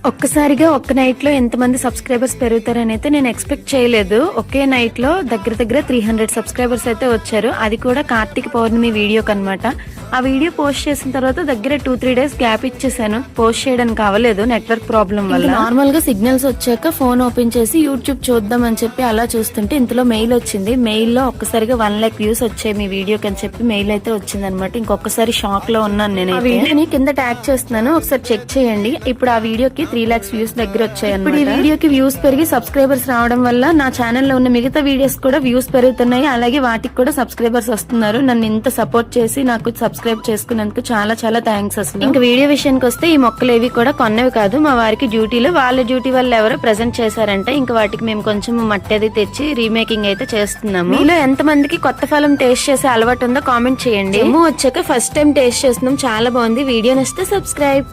ఒక్కసారిగా ఒక్క నైట్ లో ఎంతమంది సబ్స్క్రైబర్స్ పెరుగుతారని అయితే నేను ఎక్స్పెక్ట్ చేయలేదు. ఒకే నైట్ లో దగ్గర 300 సబ్స్క్రైబర్స్ అయితే వచ్చారు. అది కూడా కార్తీక పౌర్ణమి వీడియోకి అన్నమాట. ఆ వీడియో పోస్ట్ చేసిన తర్వాత దగ్గర 2-3 డేస్ గ్యాప్ ఇచ్చేసాను. పోస్ట్ చేయడానికి అవ్వలేదు నెట్వర్క్ ప్రాబ్లం వల్ల. నార్మల్ గా సిగ్నల్స్ వచ్చాక ఫోన్ ఓపెన్ చేసి యూట్యూబ్ చూద్దాం అని చెప్పి అలా చూస్తుంటే ఇంతలో మెయిల్ వచ్చింది. మెయిల్ లో ఒక్కసారిగా 1 lakh వ్యూస్ వచ్చాయి మీ వీడియోకి అని చెప్పి మెయిల్ అయితే వచ్చింది అనమాట. ఇంకొకసారి షాక్ లో ఉన్నాను నేను. ఆ వీడియోని కింద ట్యాగ్ చేస్తున్నాను, ఒకసారి చెక్ చేయండి. ఇప్పుడు ఆ వీడియోకి 3 lakhs వ్యూస్ దగ్గర వచ్చాయి. ఇప్పుడు ఈ వీడియోకి వ్యూస్ పెరిగి సబ్స్క్రైబర్స్ రావడం వల్ల నా ఛానల్ లో ఉన్న మిగతా వీడియోస్ కూడా వ్యూస్ పెరుగుతున్నాయి. అలాగే వాటికి కూడా సబ్స్క్రైబర్స్ వస్తున్నారు. నన్ను ఇంత సపోర్ట్ చేసి నాకు సబ్స్క్రైబ్ చేసుకున్నందుకు చాలా చాలా థ్యాంక్స్. అసలు ఇంకా వీడియో విషయానికి వస్తే ఈ మొక్కలు ఏవి కూడా కొన్నవి కాదు. మా వారికి డ్యూటీలో వాళ్ళ డ్యూటీ వల్ల ఎవరో ప్రెజెంట్ చేశారంట. ఇంకా వాటికి మేము కొంచెం మట్టి అది తెచ్చి రీమేకింగ్ అయితే చేస్తున్నాము. మీలో ఎంత మందికి కొత్త ఫలం టేస్ట్ చేసే అలవాటు ఉందో కామెంట్ చేయండి. వచ్చాక ఫస్ట్ టైం టేస్ట్ చేస్తున్నాం, చాలా బాగుంది. వీడియో నచ్చితే సబ్స్క్రైబ్.